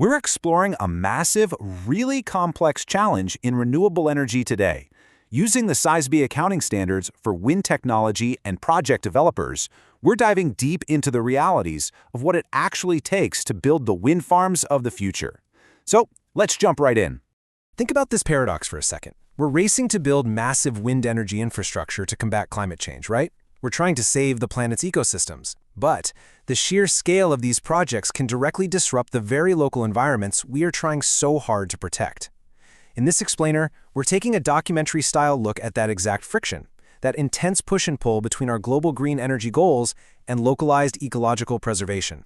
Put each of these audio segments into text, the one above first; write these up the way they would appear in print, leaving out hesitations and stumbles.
We're exploring a massive, really complex challenge in renewable energy today. Using the SASB accounting standards for wind technology and project developers, we're diving deep into the realities of what it actually takes to build the wind farms of the future. So, let's jump right in. Think about this paradox for a second. We're racing to build massive wind energy infrastructure to combat climate change, right? We're trying to save the planet's ecosystems. But the sheer scale of these projects can directly disrupt the very local environments we are trying so hard to protect. In this explainer, we're taking a documentary-style look at that exact friction, that intense push and pull between our global green energy goals and localized ecological preservation.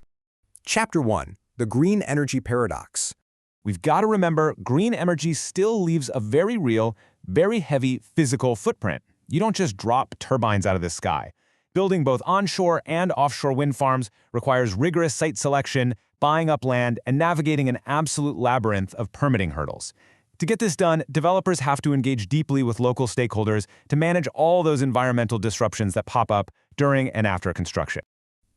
Chapter 1. The Green Energy Paradox. We've got to remember, green energy still leaves a very real, very heavy physical footprint. You don't just drop turbines out of the sky. Building both onshore and offshore wind farms requires rigorous site selection, buying up land, and navigating an absolute labyrinth of permitting hurdles. To get this done, developers have to engage deeply with local stakeholders to manage all those environmental disruptions that pop up during and after construction.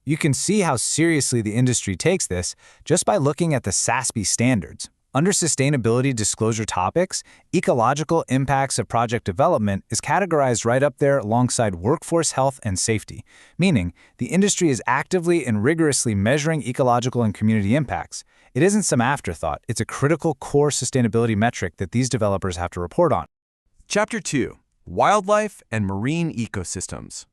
You can see how seriously the industry takes this just by looking at the SASB standards. Under sustainability disclosure topics, ecological impacts of project development is categorized right up there alongside workforce health and safety, meaning the industry is actively and rigorously measuring ecological and community impacts. It isn't some afterthought, it's a critical core sustainability metric that these developers have to report on. Chapter 2. Wildlife and Marine Ecosystems.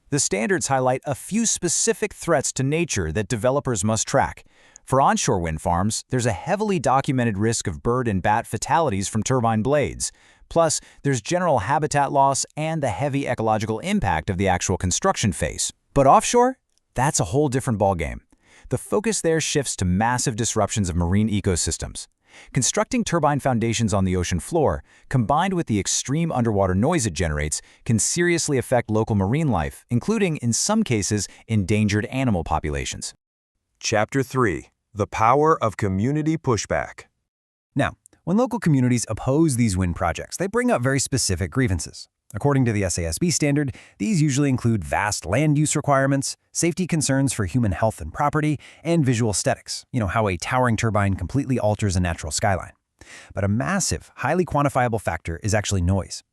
The standards highlight a few specific threats to nature that developers must track. For onshore wind farms, there's a heavily documented risk of bird and bat fatalities from turbine blades. Plus, there's general habitat loss and the heavy ecological impact of the actual construction phase. But offshore? That's a whole different ballgame. The focus there shifts to massive disruptions of marine ecosystems. Constructing turbine foundations on the ocean floor, combined with the extreme underwater noise it generates, can seriously affect local marine life, including, in some cases, endangered animal populations. Chapter 3. The Power of Community Pushback. Now, when local communities oppose these wind projects, they bring up very specific grievances. According to the SASB standard, these usually include vast land use requirements, safety concerns for human health and property, and visual aesthetics, how a towering turbine completely alters a natural skyline. But a massive, highly quantifiable factor is actually noise.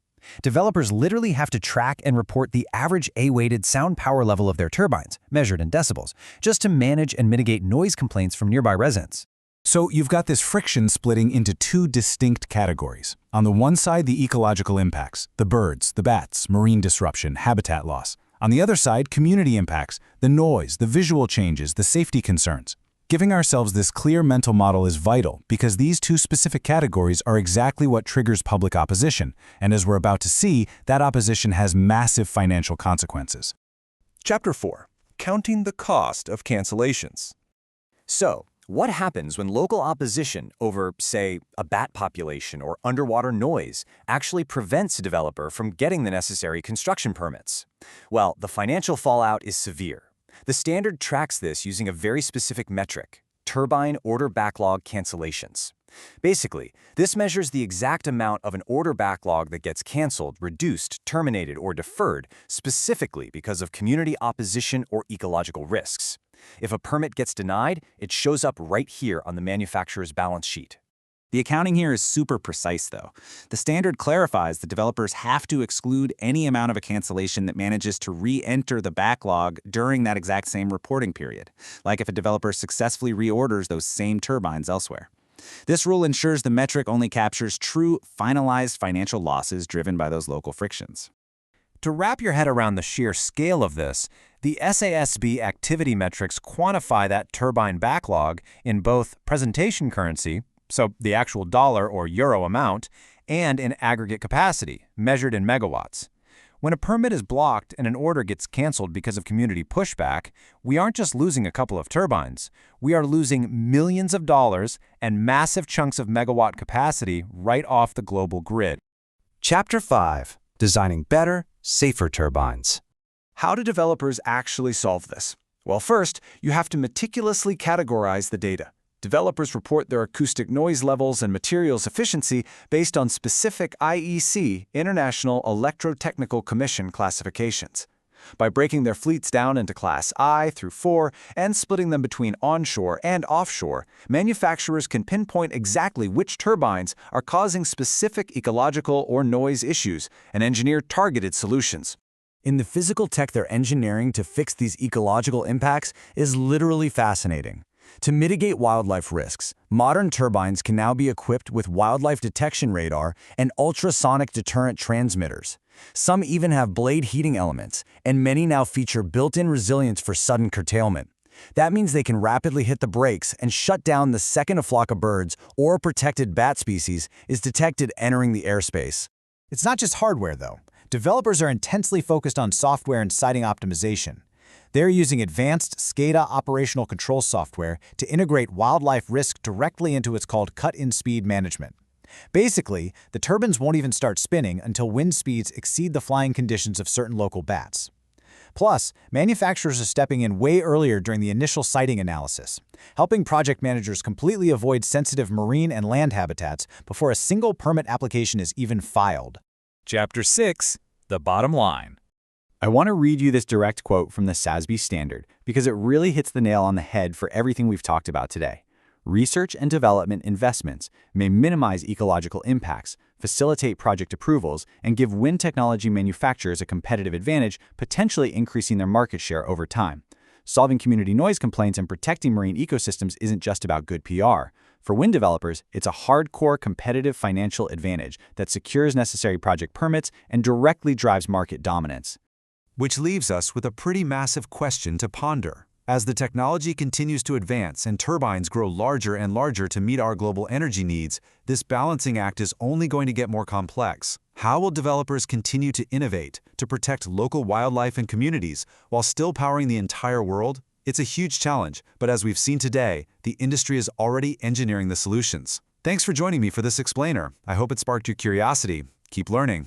Developers literally have to track and report the average A-weighted sound power level of their turbines, measured in decibels, just to manage and mitigate noise complaints from nearby residents. So you've got this friction splitting into two distinct categories. On the one side, the ecological impacts, the birds, the bats, marine disruption, habitat loss. On the other side, community impacts, the noise, the visual changes, the safety concerns. Giving ourselves this clear mental model is vital because these two specific categories are exactly what triggers public opposition, and as we're about to see, that opposition has massive financial consequences. Chapter 4. Counting the Cost of Cancellations. So, what happens when local opposition over, say, a bat population or underwater noise actually prevents a developer from getting the necessary construction permits? Well, the financial fallout is severe. The standard tracks this using a very specific metric, turbine order backlog cancellations. Basically, this measures the exact amount of an order backlog that gets canceled, reduced, terminated, or deferred specifically because of community opposition or ecological risks. If a permit gets denied, it shows up right here on the manufacturer's balance sheet. The accounting here is super precise, though. The standard clarifies that developers have to exclude any amount of a cancellation that manages to re-enter the backlog during that exact same reporting period, like if a developer successfully reorders those same turbines elsewhere. This rule ensures the metric only captures true, finalized financial losses driven by those local frictions. To wrap your head around the sheer scale of this, the SASB activity metrics quantify that turbine backlog in both presentation currency, so the actual dollar or euro amount, and in aggregate capacity, measured in megawatts. When a permit is blocked and an order gets canceled because of community pushback, we aren't just losing a couple of turbines. We are losing millions of dollars and massive chunks of megawatt capacity right off the global grid. Chapter 5. Designing better, safer turbines. How do developers actually solve this? Well, first, you have to meticulously categorize the data. Developers report their acoustic noise levels and materials efficiency based on specific IEC, International Electrotechnical Commission classifications. By breaking their fleets down into Class I through 4 and splitting them between onshore and offshore, manufacturers can pinpoint exactly which turbines are causing specific ecological or noise issues and engineer targeted solutions. In the physical tech they're engineering to fix these ecological impacts is literally fascinating. To mitigate wildlife risks, modern turbines can now be equipped with wildlife detection radar and ultrasonic deterrent transmitters. Some even have blade heating elements, and many now feature built-in resilience for sudden curtailment. That means they can rapidly hit the brakes and shut down the second a flock of birds or a protected bat species is detected entering the airspace. It's not just hardware, though. Developers are intensely focused on software and siting optimization. They're using advanced SCADA operational control software to integrate wildlife risk directly into what's called cut-in speed management. Basically, the turbines won't even start spinning until wind speeds exceed the flying conditions of certain local bats. Plus, manufacturers are stepping in way earlier during the initial siting analysis, helping project managers completely avoid sensitive marine and land habitats before a single permit application is even filed. Chapter 6, The Bottom Line. I want to read you this direct quote from the SASB standard because it really hits the nail on the head for everything we've talked about today. Research and development investments may minimize ecological impacts, facilitate project approvals, and give wind technology manufacturers a competitive advantage, potentially increasing their market share over time. Solving community noise complaints and protecting marine ecosystems isn't just about good PR. For wind developers, it's a hardcore competitive financial advantage that secures necessary project permits and directly drives market dominance. Which leaves us with a pretty massive question to ponder. As the technology continues to advance and turbines grow larger and larger to meet our global energy needs, this balancing act is only going to get more complex. How will developers continue to innovate to protect local wildlife and communities while still powering the entire world? It's a huge challenge, but as we've seen today, the industry is already engineering the solutions. Thanks for joining me for this explainer. I hope it sparked your curiosity. Keep learning.